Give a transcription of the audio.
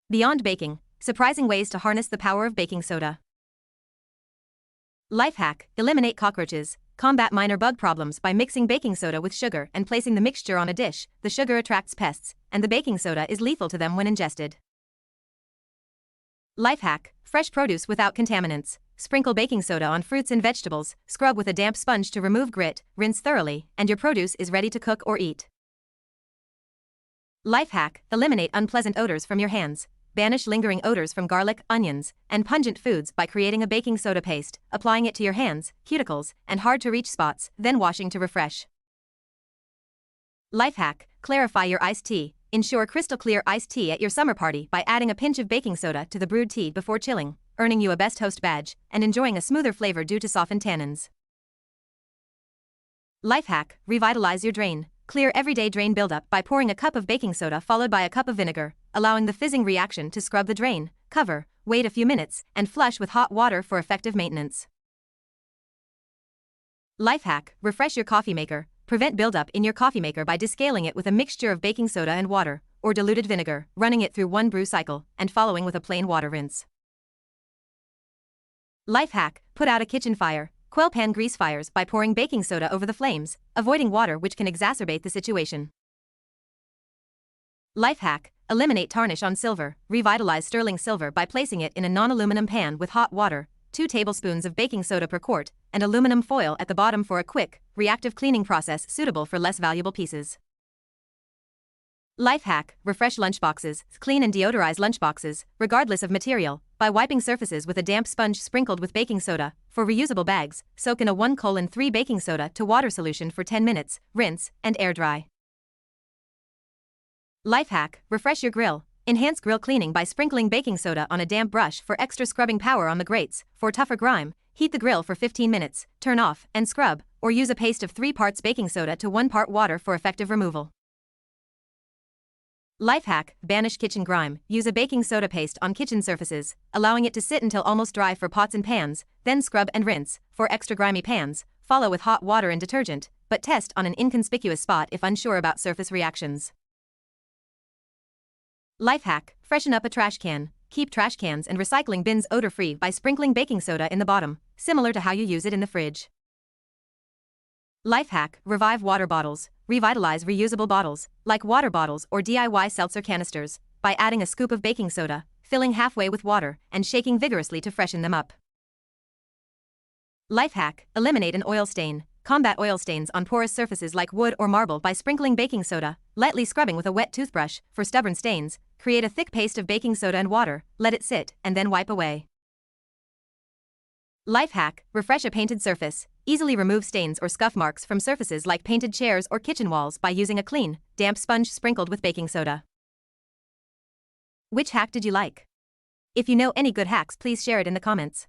Beyond baking, surprising ways to harness the power of baking soda. Life hack: eliminate cockroaches. Combat minor bug problems by mixing baking soda with sugar and placing the mixture on a dish. The sugar attracts pests, and the baking soda is lethal to them when ingested. Life hack: fresh produce without contaminants. Sprinkle baking soda on fruits and vegetables, scrub with a damp sponge to remove grit, rinse thoroughly, and your produce is ready to cook or eat. Life hack: eliminate unpleasant odors from your hands. Banish lingering odors from garlic, onions, and pungent foods by creating a baking soda paste, applying it to your hands, cuticles, and hard-to-reach spots, then washing to refresh. Life hack: clarify your iced tea. Ensure crystal-clear iced tea at your summer party by adding a pinch of baking soda to the brewed tea before chilling, earning you a Best Host badge, and enjoying a smoother flavor due to softened tannins. Life hack: revitalize your drain. Clear everyday drain buildup by pouring a cup of baking soda followed by a cup of vinegar, allowing the fizzing reaction to scrub the drain. Cover, wait a few minutes, and flush with hot water for effective maintenance. Life hack: refresh your coffee maker. Prevent buildup in your coffee maker by descaling it with a mixture of baking soda and water, or diluted vinegar, running it through one brew cycle, and following with a plain water rinse. Life hack: put out a kitchen fire. Quell pan grease fires by pouring baking soda over the flames, avoiding water which can exacerbate the situation. Life hack: eliminate tarnish on silver. Revitalize sterling silver by placing it in a non-aluminum pan with hot water, 2 tablespoons of baking soda per quart, and aluminum foil at the bottom for a quick, reactive cleaning process suitable for less valuable pieces. Life hack: refresh lunchboxes. Clean and deodorize lunchboxes, regardless of material, by wiping surfaces with a damp sponge sprinkled with baking soda. For reusable bags, soak in a 1:3 baking soda to water solution for 10 minutes, rinse, and air dry. Life hack: refresh your grill. Enhance grill cleaning by sprinkling baking soda on a damp brush for extra scrubbing power on the grates. For tougher grime, heat the grill for 15 minutes, turn off, and scrub, or use a paste of 3 parts baking soda to 1 part water for effective removal. Life hack: banish kitchen grime. Use a baking soda paste on kitchen surfaces, allowing it to sit until almost dry for pots and pans, then scrub and rinse. For extra grimy pans, follow with hot water and detergent, but test on an inconspicuous spot if unsure about surface reactions. Life hack: freshen up a trash can. Keep trash cans and recycling bins odor-free by sprinkling baking soda in the bottom, similar to how you use it in the fridge. Life hack: revive water bottles. Revitalize reusable bottles, like water bottles or DIY seltzer canisters, by adding a scoop of baking soda, filling halfway with water, and shaking vigorously to freshen them up. Life hack: eliminate an oil stain. Combat oil stains on porous surfaces like wood or marble by sprinkling baking soda, lightly scrubbing with a wet toothbrush. For stubborn stains, create a thick paste of baking soda and water, let it sit, and then wipe away. Life hack: refresh a painted surface. Easily remove stains or scuff marks from surfaces like painted chairs or kitchen walls by using a clean, damp sponge sprinkled with baking soda. Which hack did you like? If you know any good hacks, please share it in the comments.